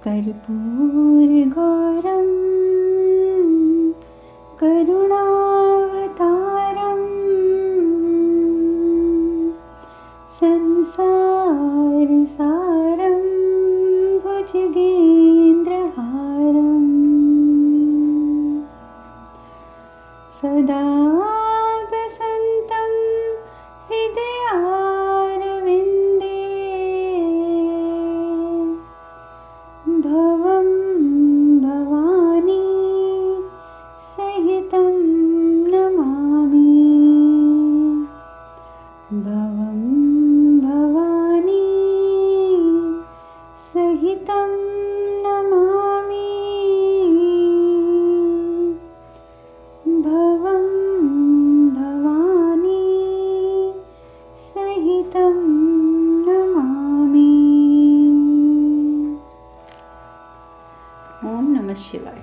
कर्पूरगौरं करुणावतारं संसारसारं भुजगेन्द्रहारं सदा वसन्तं हृदयारविन्दे भवं भवानी सहितं नमामि भवं भवानी सहितं नमामि भवं भवानी सहितं नमामि। ओम नमः शिवाय।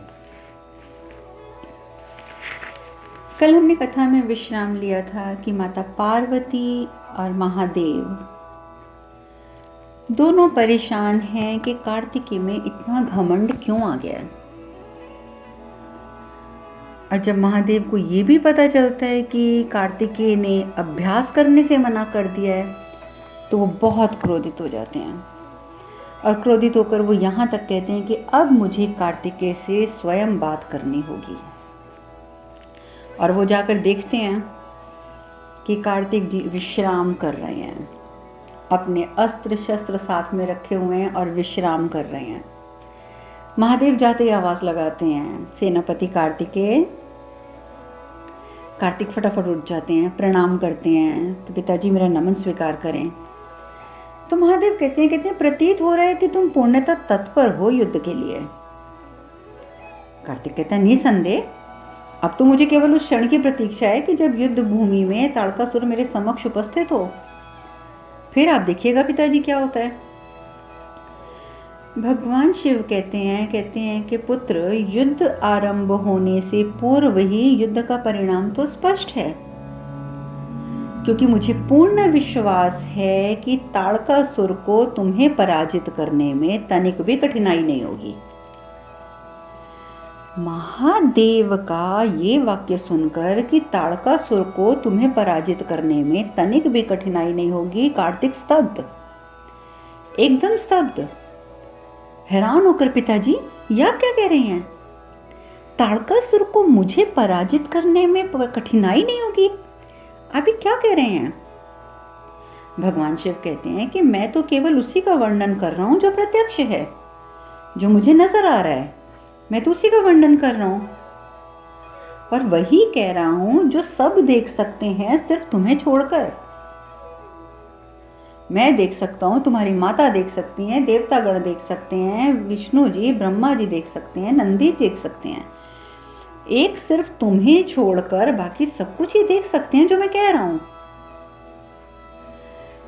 कल हमने कथा में विश्राम लिया था कि माता पार्वती और महादेव दोनों परेशान हैं कि कार्तिकी में इतना घमंड क्यों आ गया। और जब महादेव को ये भी पता चलता है कि कार्तिकेय ने अभ्यास करने से मना कर दिया है तो वो बहुत क्रोधित हो जाते हैं और क्रोधित होकर वो यहाँ तक कहते हैं कि अब मुझे कार्तिकेय से स्वयं बात करनी होगी। और वो जाकर देखते हैं कि कार्तिक जी विश्राम कर रहे हैं, अपने अस्त्र शस्त्र साथ में रखे हुए हैं और विश्राम कर रहे हैं। महादेव जाते ही आवाज लगाते हैं, सेनापति कार्तिकेय। कार्तिक फटाफट उठ जाते हैं, प्रणाम करते हैं कि पिताजी मेरा नमन स्वीकार करें। तो महादेव कहते हैं प्रतीत हो रहा है कि तुम पूर्णतः तत्पर हो युद्ध के लिए। कार्तिक कहता है निसंदेह, अब तो मुझे केवल उस क्षण की प्रतीक्षा है कि जब युद्ध भूमि में ताड़कासुर मेरे समक्ष उपस्थित हो, फिर आप देखिएगा पिताजी क्या होता है। भगवान शिव कहते हैं कि पुत्र, युद्ध आरंभ होने से पूर्व ही युद्ध का परिणाम तो स्पष्ट है, क्योंकि मुझे पूर्ण विश्वास है कि ताड़कासुर को तुम्हें पराजित करने में तनिक भी कठिनाई नहीं होगी। महादेव का ये वाक्य सुनकर कि ताड़कासुर को तुम्हें पराजित करने में तनिक भी कठिनाई नहीं होगी, कार्तिक स्तब्ध, एकदम स्तब्ध, हैरान होकर पिताजी ये आप क्या कह रहे हैं? ताड़कासुर को मुझे पराजित करने में कठिनाई नहीं होगी, अभी क्या कह रहे हैं? भगवान शिव कहते हैं कि मैं तो केवल उसी का वर्णन कर रहा हूं जो प्रत्यक्ष है, जो मुझे नजर आ रहा है, मैं तो उसी का वर्णन कर रहा हूं। और वही कह रहा हूं जो सब देख सकते हैं सिर्फ तुम्हें छोड़कर। मैं देख सकता हूं, तुम्हारी माता देख सकती हैं, देवतागण देख सकते हैं, विष्णु जी ब्रह्मा जी देख सकते हैं, नंदी देख सकते हैं, एक सिर्फ तुम्हें छोड़कर बाकी सब कुछ ही देख सकते हैं जो मैं कह रहा हूं।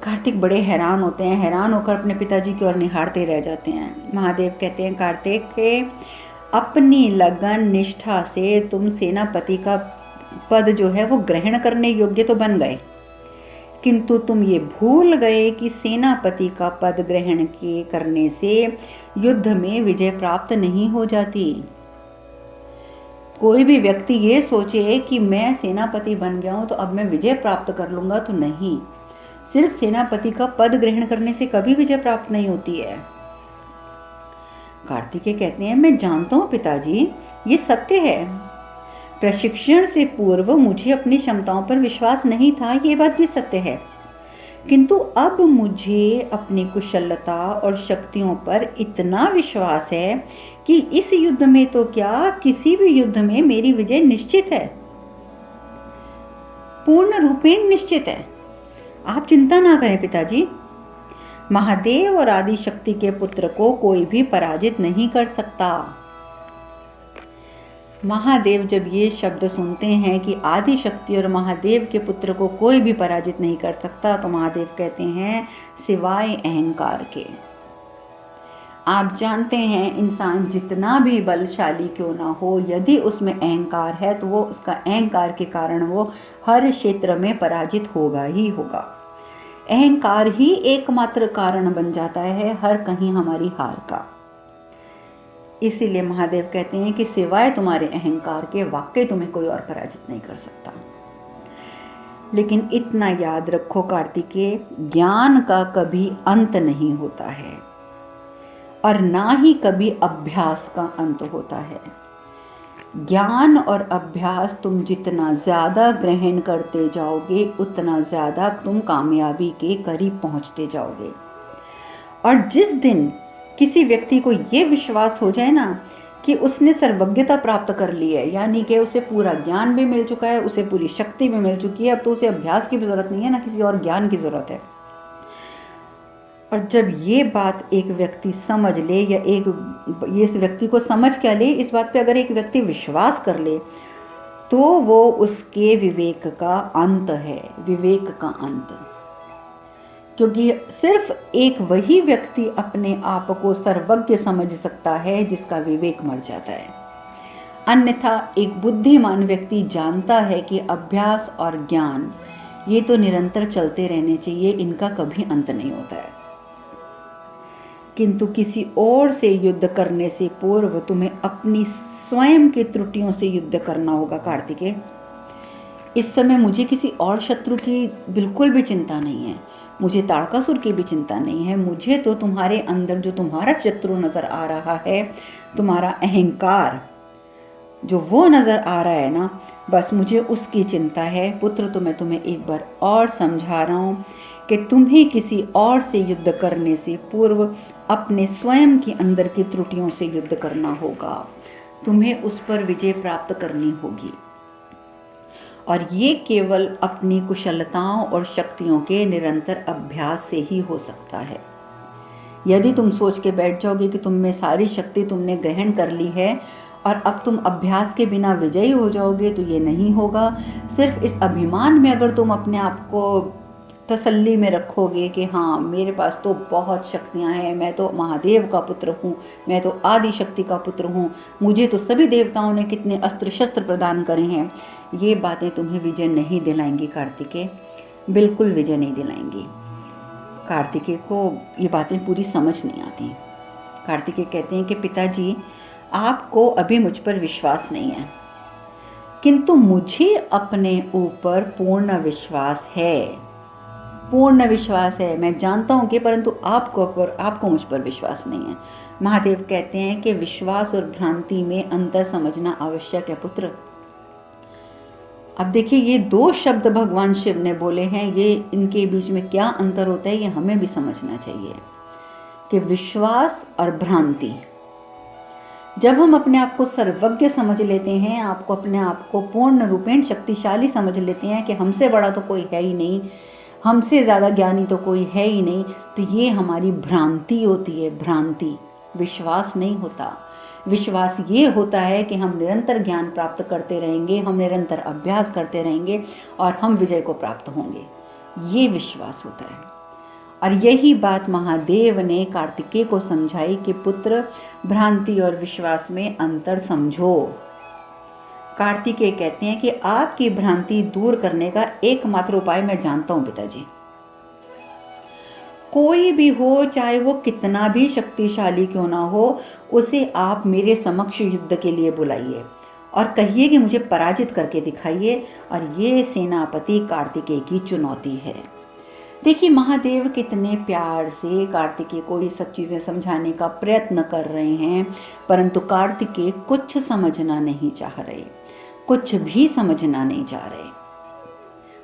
कार्तिक बड़े हैरान होते हैं, हैरान होकर अपने पिताजी की ओर निहारते रह जाते हैं। महादेव कहते हैं कार्तिक के अपनी लगन निष्ठा से तुम सेनापति का पद जो है वो ग्रहण करने योग्य तो बन गए, किंतु तुम ये भूल गए कि सेनापति का पद ग्रहण करने से युद्ध में विजय प्राप्त नहीं हो जाती। कोई भी व्यक्ति ये सोचे कि मैं सेनापति बन गया हूं तो अब मैं विजय प्राप्त कर लूंगा, तो नहीं, सिर्फ सेनापति का पद ग्रहण करने से कभी विजय प्राप्त नहीं होती है। कार्तिकेय कहते हैं मैं जानता हूं पिताजी, ये सत्य है। प्रशिक्षण से पूर्व मुझे अपनी क्षमताओं पर विश्वास नहीं था, ये बात भी सत्य है, किंतु अब मुझे अपनी कुशलता और शक्तियों पर इतना विश्वास है कि इस युद्ध में तो क्या, किसी भी युद्ध में मेरी विजय निश्चित है, पूर्ण रूपेण निश्चित है। आप चिंता ना करें पिताजी, महादेव और आदि शक्ति के पुत्र को कोई भी पराजित नहीं कर सकता। महादेव जब ये शब्द सुनते हैं कि आदि शक्ति और महादेव के पुत्र को कोई भी पराजित नहीं कर सकता, तो महादेव कहते हैं सिवाय अहंकार के। आप जानते हैं इंसान जितना भी बलशाली क्यों ना हो, यदि उसमें अहंकार है तो वो उसका अहंकार के कारण वो हर क्षेत्र में पराजित होगा ही होगा। अहंकार ही एकमात्र कारण बन जाता है हर कहीं हमारी हार का। इसीलिए महादेव कहते हैं कि सिवाय तुम्हारे अहंकार के वाकई तुम्हें कोई और पराजित नहीं कर सकता। लेकिन इतना याद रखो कार्तिकेय, ज्ञान का कभी अंत नहीं होता है और ना ही कभी अभ्यास का अंत होता है। ज्ञान और अभ्यास तुम जितना ज़्यादा ग्रहण करते जाओगे उतना ज़्यादा तुम कामयाबी के करीब पहुंचते जाओगे। और जिस दिन किसी व्यक्ति को ये विश्वास हो जाए ना कि उसने सर्वज्ञता प्राप्त कर ली है, यानी कि उसे पूरा ज्ञान भी मिल चुका है, उसे पूरी शक्ति भी मिल चुकी है, अब तो उसे अभ्यास की भी ज़रूरत नहीं है, ना किसी और ज्ञान की ज़रूरत है। और जब ये बात एक व्यक्ति समझ ले, या इस व्यक्ति को समझ क्या ले, इस बात पे अगर एक व्यक्ति विश्वास कर ले, तो वो उसके विवेक का अंत है, विवेक का अंत। क्योंकि सिर्फ एक वही व्यक्ति अपने आप को सर्वज्ञ समझ सकता है जिसका विवेक मर जाता है। अन्यथा एक बुद्धिमान व्यक्ति जानता है कि अभ्यास और ज्ञान ये तो निरंतर चलते रहने चाहिए, इनका कभी अंत नहीं होता है। किंतु किसी और से युद्ध करने से पूर्व तुम्हें अपनी स्वयं की त्रुटियों से युद्ध करना होगा कार्तिकेय। इस समय मुझे किसी और शत्रु की बिल्कुल भी चिंता नहीं है, मुझे ताड़कासुर की भी चिंता नहीं है। मुझे तो तुम्हारे अंदर जो तुम्हारा शत्रु नजर आ रहा है, तुम्हारा अहंकार जो वो नजर आ रहा है ना, बस मुझे उसकी चिंता है। पुत्र, तो मैं तुम्हें एक बार और समझा रहा हूँ कि तुम्हें किसी और से युद्ध करने से पूर्व अपने स्वयं के अंदर की त्रुटियों से युद्ध करना होगा। तुम्हें उस पर विजय प्राप्त करनी होगी, और ये केवल अपनी कुशलताओं और शक्तियों के निरंतर अभ्यास से ही हो सकता है। यदि तुम सोच के बैठ जाओगे कि तुम में सारी शक्ति तुमने ग्रहण कर ली है और अब तुम अभ्यास के बिना विजयी हो जाओगे, तो ये नहीं होगा। सिर्फ इस अभिमान में अगर तुम अपने आप को तसल्ली में रखोगे कि हाँ, मेरे पास तो बहुत शक्तियाँ हैं, मैं तो महादेव का पुत्र हूँ, मैं तो आदि शक्ति का पुत्र हूँ, मुझे तो सभी देवताओं ने कितने अस्त्र शस्त्र प्रदान करे हैं, ये बातें तुम्हें विजय नहीं दिलाएंगी कार्तिकेय, बिल्कुल विजय नहीं दिलाएंगी। कार्तिकेय को ये बातें पूरी समझ नहीं आती। कार्तिकेय कहते हैं कि पिताजी, आपको अभी मुझ पर विश्वास नहीं है, किंतु मुझे अपने ऊपर पूर्ण विश्वास है, पूर्ण विश्वास है। मैं जानता हूँ कि परंतु आपको मुझ पर विश्वास नहीं है। महादेव कहते हैं कि विश्वास और भ्रांति में अंतर समझना आवश्यक है पुत्र। अब देखिए, ये दो शब्द भगवान शिव ने बोले हैं, ये इनके बीच में क्या अंतर होता है ये हमें भी समझना चाहिए कि विश्वास और भ्रांति। जब हम अपने आप को सर्वज्ञ समझ लेते हैं, आपको अपने आप को पूर्ण रूपेण शक्तिशाली समझ लेते हैं कि हमसे बड़ा तो कोई है ही नहीं, हमसे ज़्यादा ज्ञानी तो कोई है ही नहीं, तो ये हमारी भ्रांति होती है, भ्रांति। विश्वास नहीं होता। विश्वास ये होता है कि हम निरंतर ज्ञान प्राप्त करते रहेंगे, हम निरंतर अभ्यास करते रहेंगे और हम विजय को प्राप्त होंगे, ये विश्वास होता है। और यही बात महादेव ने कार्तिकेय को समझाई कि पुत्र, भ्रांति और विश्वास में अंतर समझो। कार्तिकेय कहते हैं कि आपकी भ्रांति दूर करने का एकमात्र उपाय मैं जानता हूं पिताजी। कोई भी हो, चाहे वो कितना भी शक्तिशाली क्यों ना हो, उसे आप मेरे समक्ष युद्ध के लिए बुलाइए और कहिए कि मुझे पराजित करके दिखाइए। और ये सेनापति कार्तिकेय की चुनौती है। देखिए, महादेव कितने प्यार से कार्तिकेय को ये सब चीज़ें समझाने का प्रयत्न कर रहे हैं, परंतु कार्तिकेय कुछ समझना नहीं चाह रहे, कुछ भी समझना नहीं चाह रहे।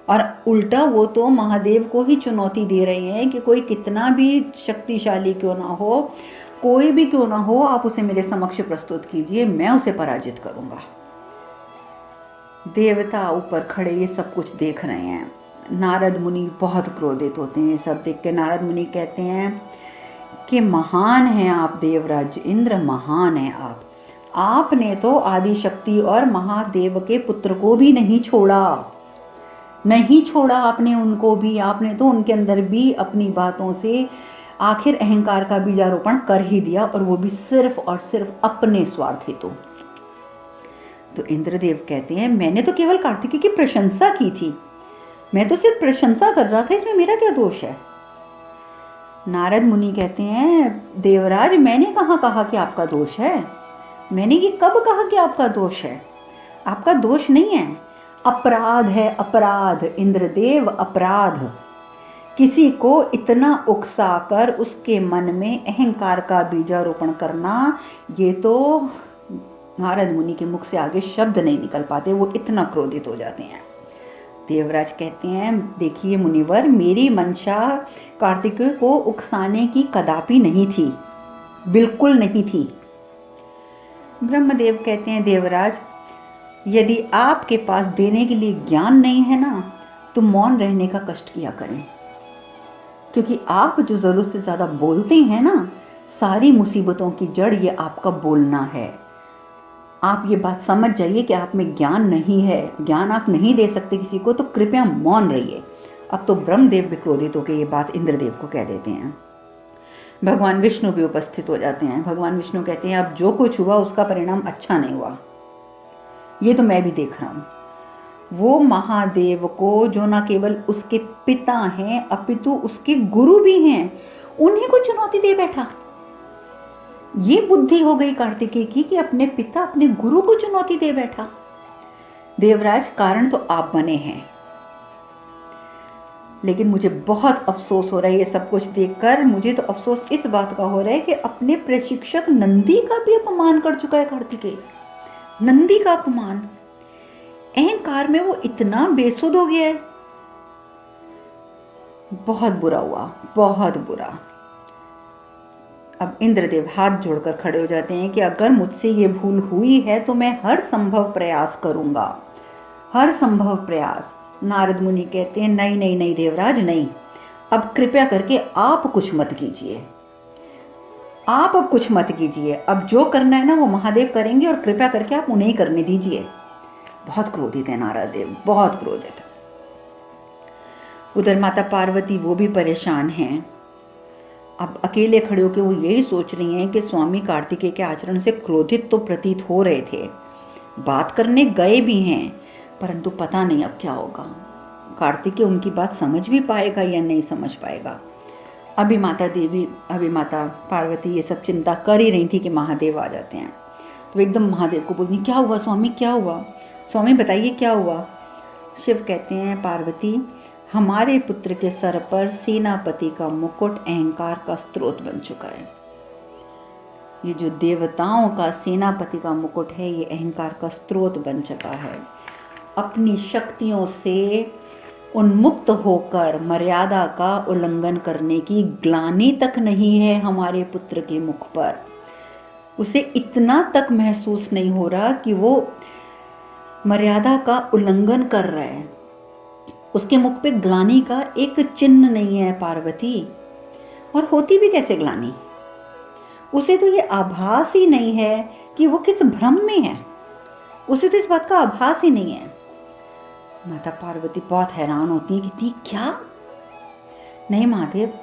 और उल्टा वो तो महादेव को ही चुनौती दे रहे हैं कि कोई कितना भी शक्तिशाली क्यों ना हो, कोई भी क्यों ना हो, आप उसे मेरे समक्ष प्रस्तुत कीजिए, मैं उसे पराजित करूंगा। देवता ऊपर खड़े ये सब कुछ देख रहे हैं। नारद मुनि बहुत क्रोधित होते हैं। सब देख के नारद मुनि कहते हैं कि महान हैं आप देवराज इंद्र, महान हैं आप। आपने तो आदि शक्ति और महादेव के पुत्र को भी नहीं छोड़ा, नहीं छोड़ा आपने उनको भी। आपने तो उनके अंदर भी अपनी बातों से आखिर अहंकार का बीजारोपण कर ही दिया, और वो भी सिर्फ और सिर्फ अपने स्वार्थ हेतु। तो इंद्रदेव कहते हैं, मैंने तो केवल कार्तिकेय की प्रशंसा की थी, मैं तो सिर्फ प्रशंसा कर रहा था, इसमें मेरा क्या दोष है। नारद मुनि कहते हैं, देवराज मैंने कहाँ कहा कि आपका दोष है, मैंने ये कब कहा कि आपका दोष है? आपका दोष नहीं है, अपराध है, अपराध। इंद्रदेव, अपराध। किसी को इतना उकसाकर उसके मन में अहंकार का बीजारोपण करना, ये तो नारद मुनि के मुख से आगे शब्द नहीं निकल पाते, वो इतना क्रोधित हो जाते हैं। देवराज कहते हैं, देखिए मुनिवर, मेरी मंशा कार्तिकेय को उकसाने की कदापि नहीं थी, बिल्कुल नहीं थी। ब्रह्मदेव कहते हैं, देवराज, यदि आपके पास देने के लिए ज्ञान नहीं है ना, तो मौन रहने का कष्ट किया करें, क्योंकि आप जो जरूरत से ज्यादा बोलते हैं ना, सारी मुसीबतों की जड़ ये आपका बोलना है। आप ये बात समझ जाइए कि आप में ज्ञान नहीं है, ज्ञान आप नहीं दे सकते किसी को, तो कृपया मौन रहिए। अब तो ब्रह्मदेव भी क्रोधित होकर ये बात इंद्रदेव को कह देते हैं। भगवान विष्णु भी उपस्थित हो जाते हैं। भगवान विष्णु कहते हैं, अब जो कुछ हुआ उसका परिणाम अच्छा नहीं हुआ, ये तो मैं भी देख रहा हूँ। वो महादेव को, जो ना केवल उसके पिता हैं अपितु उसके गुरु भी हैं, उन्हीं को चुनौती दे बैठा। ये बुद्धि हो गई कार्तिकेय की कि अपने पिता, अपने गुरु को चुनौती दे बैठा। देवराज, कारण तो आप बने हैं, लेकिन मुझे बहुत अफसोस हो रहा है ये सब कुछ देखकर। मुझे तो अफसोस इस बात का हो रहा है कि अपने प्रशिक्षक नंदी का भी अपमान कर चुका है कार्तिकेय। नंदी का अपमान, अहंकार में वो इतना बेसुध हो गया है। बहुत बुरा हुआ, बहुत बुरा। अब इंद्रदेव हाथ जोड़कर खड़े हो जाते हैं कि अगर मुझसे ये भूल हुई है तो मैं हर संभव प्रयास करूंगा, हर संभव प्रयास। नारद मुनि कहते हैं, नहीं नहीं नहीं देवराज, नहीं, अब कृपया करके आप कुछ मत कीजिए, आप अब कुछ मत कीजिए। अब जो करना है ना वो महादेव करेंगे, और कृपया करके आप उन्हें करने दीजिए। बहुत क्रोधित है नारद देव, बहुत क्रोधित। उधर माता पार्वती, वो भी परेशान हैं। अब अकेले खड़े होकर वो यही सोच रही हैं कि स्वामी कार्तिकेय के आचरण से क्रोधित तो प्रतीत हो रहे थे, बात करने गए भी हैं, परंतु पता नहीं अब क्या होगा। कार्तिकेय उनकी बात समझ भी पाएगा या नहीं समझ पाएगा। अभी माता पार्वती ये सब चिंता कर ही रही थी कि महादेव आ जाते हैं। तो एकदम महादेव को बोलती, क्या हुआ स्वामी, क्या हुआ? स्वामी बताइए क्या हुआ? शिव कहते हैं, पार्वती, हमारे पुत्र के सर पर सेनापति का मुकुट अहंकार का स्रोत बन चुका है। ये जो देवताओं का सेनापति का मुकुट है, ये अहंकार का स्रोत बन चुका है। अपनी शक्तियों से उन्मुक्त होकर मर्यादा का उल्लंघन करने की ग्लानि तक नहीं है हमारे पुत्र के मुख पर। उसे इतना तक महसूस नहीं हो रहा कि वो मर्यादा का उल्लंघन कर रहा है। उसके मुख पे ग्लानि का एक चिन्ह नहीं है पार्वती। और होती भी कैसे ग्लानि? उसे तो ये आभास ही नहीं है कि वो किस भ्रम में है, उसे तो इस बात का आभास ही नहीं है। माता पार्वती बहुत हैरान होती है कि क्या? नहीं महादेव,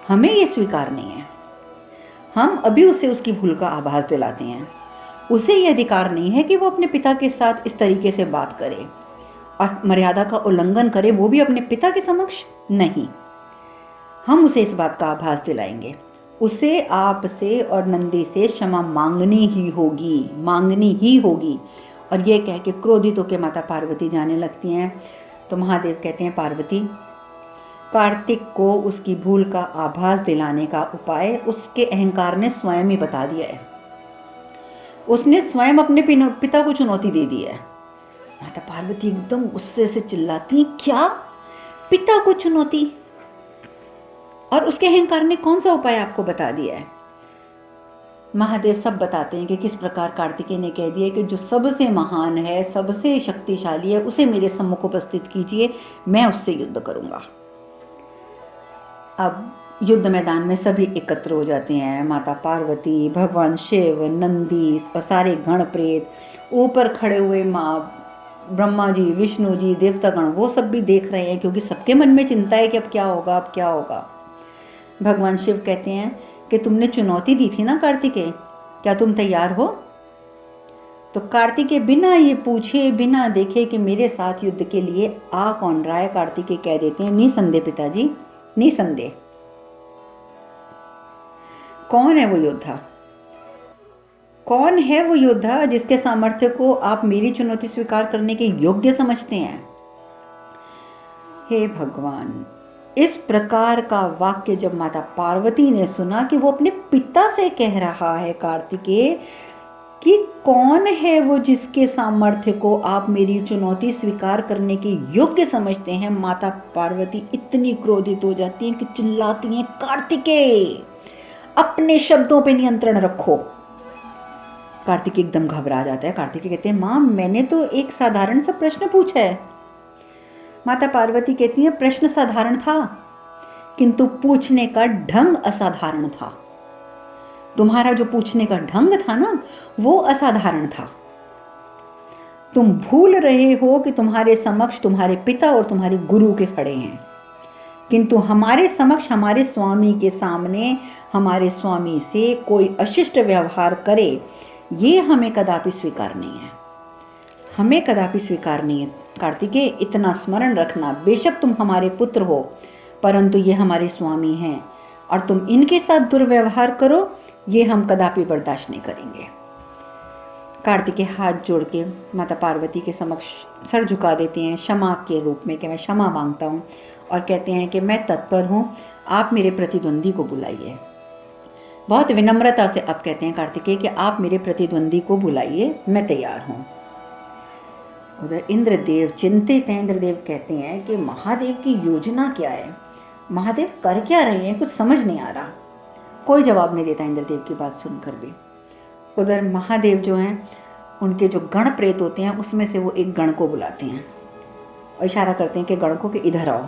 हमें ये स्वीकार नहीं है। हम अभी उसे उसकी भूल का आभास दिलाते हैं। उसे ये अधिकार नहीं है कि वो अपने पिता के साथ इस तरीके से बात करे और मर्यादा का उल्लंघन करे, वो भी अपने पिता के समक्ष नहीं। हम उसे इस बात का आभास दिलाएंगे। उसे आपसे और नंदी से क्षमा मांगनी ही होगी, मांगनी ही होगी। और ये कह के क्रोधित होकर माता पार्वती जाने लगती हैं। तो महादेव कहते हैं, पार्वती, कार्तिक को उसकी भूल का आभास दिलाने का उपाय उसके अहंकार ने स्वयं ही बता दिया है। उसने स्वयं अपने पिता को चुनौती दे दी है। माता पार्वती एकदम गुस्से से चिल्लाती, क्या? पिता को चुनौती? और उसके अहंकार ने कौन सा उपाय आपको बता दिया है? महादेव सब बताते हैं कि किस प्रकार कार्तिकेय ने कह दिया कि जो सबसे महान है, सबसे शक्तिशाली है, उसे मेरे सम्मुख उपस्थित कीजिए, मैं उससे युद्ध करूंगा। अब युद्ध मैदान में सभी एकत्र हो जाते हैं। माता पार्वती, भगवान शिव, नंदी और सारे गण प्रेत, ऊपर खड़े हुए माँ ब्रह्मा जी, विष्णु जी, देवतागण, वो सब भी देख रहे हैं, क्योंकि सबके मन में चिंता है कि अब क्या होगा, अब क्या होगा। भगवान शिव कहते हैं कि तुमने चुनौती दी थी ना कार्तिकेय, क्या तुम तैयार हो? तो कार्तिकेय बिना ये पूछे, बिना देखे कि मेरे साथ युद्ध के लिए आ कौन रहा है, कार्तिकेय कह देते हैं, निसंदेह पिताजी, निसंदेह। कौन है वो योद्धा? कौन है वो योद्धा जिसके सामर्थ्य को आप मेरी चुनौती स्वीकार करने के योग्य समझते हैं? हे भगवान, इस प्रकार का वाक्य जब माता पार्वती ने सुना कि वो अपने पिता से कह रहा है कार्तिकेय कि कौन है वो जिसके सामर्थ्य को आप मेरी चुनौती स्वीकार करने के योग्य समझते हैं, माता पार्वती इतनी क्रोधित हो जाती हैं कि चिल्लाती हैं, कार्तिकेय अपने शब्दों पे नियंत्रण रखो। कार्तिकेय एकदम घबरा जाता है। कार्तिकेय कहते हैं, मां मैंने तो एक साधारण सा प्रश्न पूछा है। माता पार्वती कहती है, प्रश्न साधारण था किंतु पूछने का ढंग असाधारण था। तुम्हारा जो पूछने का ढंग था ना, वो असाधारण था। तुम भूल रहे हो कि तुम्हारे समक्ष तुम्हारे पिता और तुम्हारे गुरु के खड़े हैं, किंतु हमारे समक्ष हमारे स्वामी के सामने हमारे स्वामी से कोई अशिष्ट व्यवहार करे, ये हमें कदापि स्वीकार नहीं है। हमें कदापि स्वीकार नहीं है। कार्तिकेय इतना स्मरण रखना, बेशक तुम हमारे पुत्र हो परंतु ये हमारे स्वामी हैं और तुम इनके साथ दुर्व्यवहार करो, ये हम कदापि बर्दाश्त नहीं करेंगे। कार्तिकेय हाथ जोड़ के माता पार्वती के समक्ष सर झुका देते हैं क्षमा के रूप में कि मैं क्षमा मांगता हूँ, और कहते हैं कि मैं तत्पर हूँ, आप मेरे प्रतिद्वंदी को बुलाइए। बहुत विनम्रता से अब कहते हैं कार्तिकेय कि आप मेरे प्रतिद्वंदी को बुलाइए, मैं तैयार हूँ। उधर इंद्रदेव चिंतित हैं। इंद्रदेव कहते हैं कि महादेव की योजना क्या है, महादेव कर क्या रहे हैं, कुछ समझ नहीं आ रहा। कोई जवाब नहीं देता इंद्रदेव की बात सुनकर भी। उधर महादेव जो हैं, उनके जो गण प्रेत होते हैं उसमें से वो एक गण को बुलाते हैं और इशारा करते हैं कि गण को कि इधर आओ।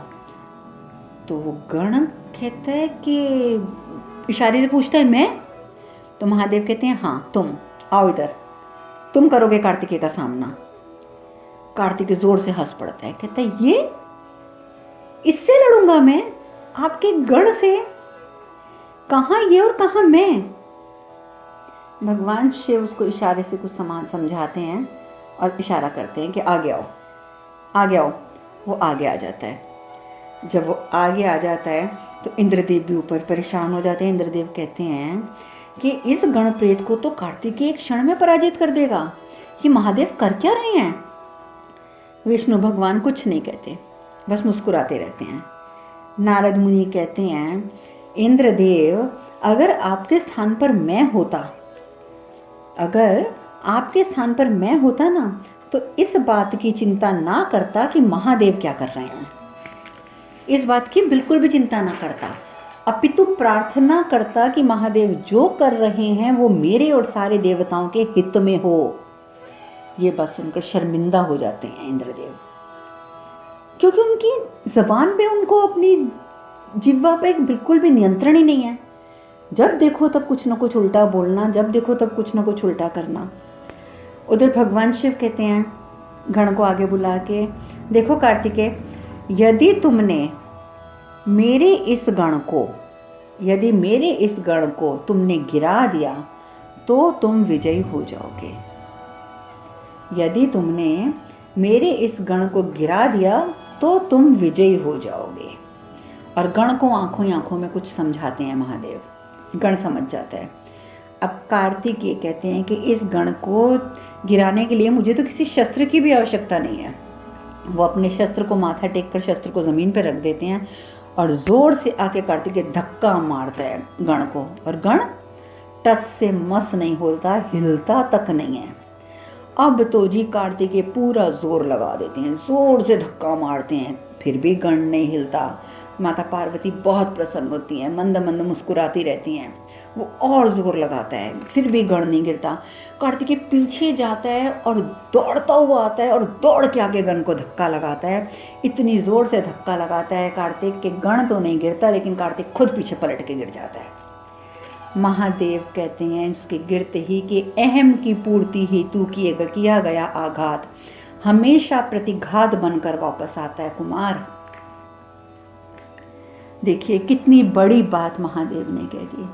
तो वो गण कहता है कि इशारे से पूछता है मैं, तो महादेव कहते हैं हाँ तुम आओ इधर, तुम करोगे कार्तिकेय का सामना। कार्तिकेय जोर से हंस पड़ता है, कहता है ये इससे लड़ूंगा मैं, आपके गण से? कहां ये और कहां मैं? भगवान शिव उसको इशारे से कुछ समान समझाते हैं और इशारा करते हैं कि आगे आओ, आगे आओ। वो आगे आ जाता है। जब वो आगे आ जाता है तो इंद्रदेव भी ऊपर परेशान हो जाते हैं। इंद्रदेव कहते हैं कि इस गण प्रेत को तो कार्तिकेय एक क्षण में पराजित कर देगा, कि महादेव कर क्या रहे हैं? विष्णु भगवान कुछ नहीं कहते, बस मुस्कुराते रहते हैं। नारद मुनि कहते हैं, इंद्रदेव अगर आपके स्थान पर मैं होता, अगर आपके स्थान पर मैं होता ना, तो इस बात की चिंता ना करता कि महादेव क्या कर रहे हैं। इस बात की बिल्कुल भी चिंता ना करता, अपितु प्रार्थना करता कि महादेव जो कर रहे हैं वो मेरे और सारे देवताओं के हित में हो। ये बात सुनकर शर्मिंदा हो जाते हैं इंद्रदेव, क्योंकि उनकी जबान पे, उनको अपनी जिह्वा पे बिल्कुल भी नियंत्रण ही नहीं है। जब देखो तब कुछ ना कुछ उल्टा बोलना, जब देखो तब कुछ ना कुछ उल्टा करना। उधर भगवान शिव कहते हैं गण को आगे बुला के, देखो कार्तिकेय, यदि तुमने मेरे इस गण को तुमने गिरा दिया तो तुम विजयी हो जाओगे। यदि तुमने मेरे इस गण को गिरा दिया तो तुम विजयी हो जाओगे। और गण को आंखों ही आंखों में कुछ समझाते हैं महादेव। गण समझ जाता है। अब कार्तिकेय कहते हैं कि इस गण को गिराने के लिए मुझे तो किसी शस्त्र की भी आवश्यकता नहीं है। वो अपने शस्त्र को माथा टेक कर शस्त्र को ज़मीन पर रख देते हैं और ज़ोर से आके कार्तिकेय धक्का मारता है गण को, और गण टस से मस नहीं होता, हिलता तक नहीं है। अब तो जी कार्तिकेय पूरा जोर लगा देते हैं, जोर से धक्का मारते हैं, फिर भी गण नहीं हिलता। माता पार्वती बहुत प्रसन्न होती हैं, मंद मंद मुस्कुराती रहती हैं। वो और जोर लगाता है, फिर भी गण नहीं गिरता। कार्तिकेय पीछे जाता है और दौड़ता हुआ आता है और दौड़ के आगे गण को धक्का लगाता है। इतनी जोर से धक्का लगाता है कार्तिक के गण तो नहीं गिरता, लेकिन कार्तिक खुद पीछे पलट के गिर जाता है। महादेव कहते हैं इसके गिरते ही कि अहम की पूर्ति हेतु किया गया आघात हमेशा प्रतिघात बनकर वापस आता है कुमार। देखिए कितनी बड़ी बात महादेव ने कह दी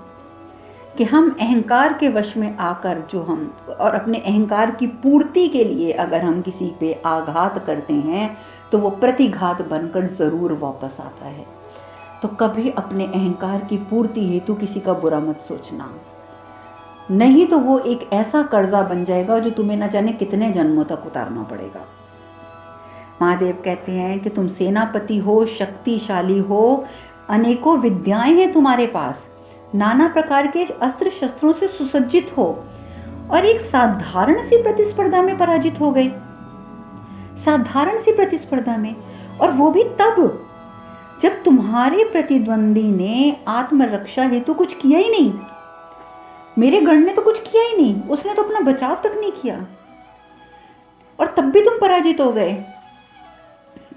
कि हम अहंकार के वश में आकर जो हम और अपने अहंकार की पूर्ति के लिए अगर हम किसी पे आघात करते हैं तो वो प्रतिघात बनकर ज़रूर वापस आता है। तो कभी अपने अहंकार की पूर्ति हेतु किसी का बुरा मत सोचना। नहीं तो वो एक ऐसा कर्जा बन जाएगा जो तुम्हें न जाने कितने जन्मों तक उतारना पड़ेगा। महादेव कहते हैं कि तुम सेनापति हो, शक्तिशाली हो, अनेकों विद्याएं हैं तुम्हारे पास, नाना प्रकार के अस्त्र शस्त्रों से सुसज्जित हो, और एक साधारण सी प्रतिस्पर्धा में पराजित हो गए। साधारण सी प्रतिस्पर्धा में, और वो भी तब जब तुम्हारे प्रतिद्वंदी ने आत्मरक्षा हेतु कुछ किया ही नहीं। मेरे गण ने तो कुछ किया ही नहीं, उसने तो अपना बचाव तक नहीं किया, और तब भी तुम पराजित हो गए।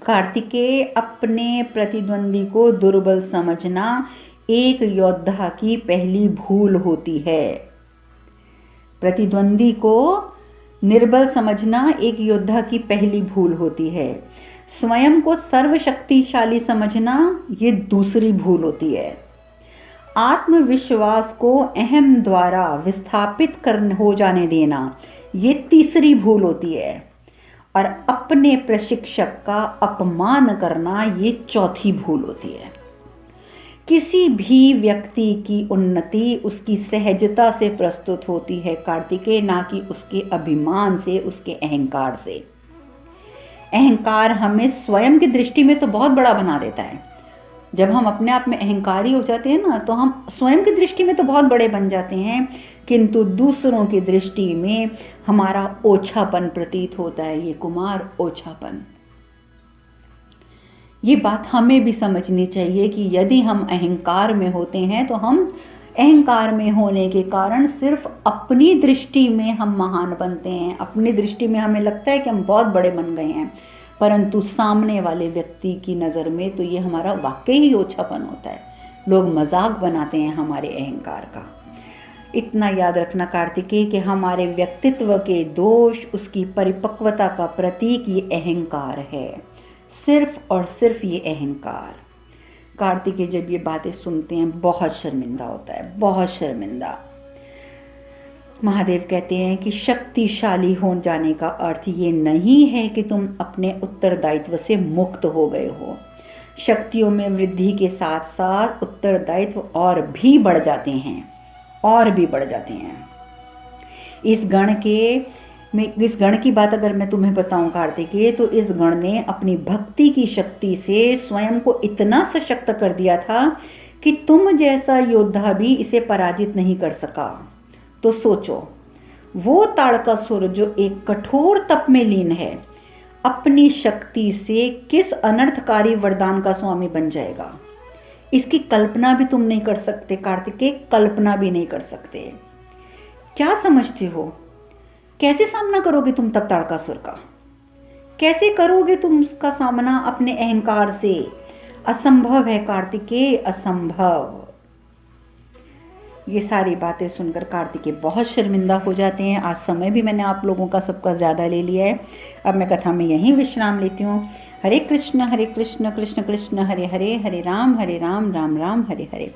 कार्तिकेय, अपने प्रतिद्वंदी को दुर्बल समझना एक योद्धा की पहली भूल होती है। प्रतिद्वंदी को निर्बल समझना एक योद्धा की पहली भूल होती है। स्वयं को सर्वशक्तिशाली समझना ये दूसरी भूल होती है। आत्मविश्वास को अहम द्वारा विस्थापित हो जाने देना ये तीसरी भूल होती है, और अपने प्रशिक्षक का अपमान करना ये चौथी भूल होती है। किसी भी व्यक्ति की उन्नति उसकी सहजता से प्रस्तुत होती है कार्तिकेय, ना कि उसके अभिमान से, उसके अहंकार से। अहंकार हमें स्वयं की दृष्टि में तो बहुत बड़ा बना देता है। जब हम अपने आप में अहंकारी हो जाते हैं ना, तो हम स्वयं की दृष्टि में तो बहुत बड़े बन जाते हैं, किंतु दूसरों की दृष्टि में हमारा ओछापन प्रतीत होता है। ये कुमार, ओछापन। ये बात हमें भी समझनी चाहिए कि यदि हम अहंकार में होते हैं तो हम अहंकार में होने के कारण सिर्फ अपनी दृष्टि में हम महान बनते हैं, अपनी दृष्टि में हमें लगता है कि हम बहुत बड़े बन गए हैं, परंतु सामने वाले व्यक्ति की नज़र में तो ये हमारा वाकई ही ओछापन होता है। लोग मजाक बनाते हैं हमारे अहंकार का। इतना याद रखना कार्तिकेय कि हमारे व्यक्तित्व के दोष, उसकी परिपक्वता का प्रतीक ये अहंकार है, सिर्फ और सिर्फ ये अहंकार। कार्तिकेय जब ये बातें सुनते हैं बहुत शर्मिंदा होता है, बहुत शर्मिंदा। महादेव कहते हैं कि शक्तिशाली हो जाने का अर्थ ये नहीं है कि तुम अपने उत्तरदायित्व से मुक्त हो गए हो। शक्तियों में वृद्धि के साथ साथ उत्तरदायित्व और भी बढ़ जाते हैं, और भी बढ़ जाते हैं। इस गण की बात अगर मैं तुम्हें बताऊं कार्तिकेय, तो इस गण ने अपनी भक्ति की शक्ति से स्वयं को इतना सशक्त कर दिया था कि तुम जैसा योद्धा भी इसे पराजित नहीं कर सका। तो सोचो, वो ताड़कासुर जो एक कठोर तप में लीन है, अपनी शक्ति से किस अनर्थकारी वरदान का स्वामी बन जाएगा, इसकी कल्पना भी तुम नहीं कर सकते कार्तिकेय, कल्पना भी नहीं कर सकते। क्या समझते हो, कैसे सामना करोगे तुम तब ताड़कासुर का? कैसे करोगे तुम उसका सामना अपने अहंकार से? असंभव है कार्तिकेय, असंभव। ये सारी बातें सुनकर कार्तिकेय बहुत शर्मिंदा हो जाते हैं। आज समय भी मैंने आप लोगों का सबका ज़्यादा ले लिया है। अब मैं कथा में यहीं विश्राम लेती हूँ। हरे कृष्ण कृष्ण कृष्ण हरे हरे, हरे राम राम राम हरे हरे।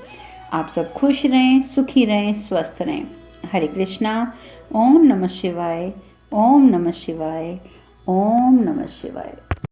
आप सब खुश रहें, सुखी रहें, स्वस्थ रहें। हरे कृष्णा। ओम नमः शिवाय, ओम नमः शिवाय, ओम नमः शिवाय।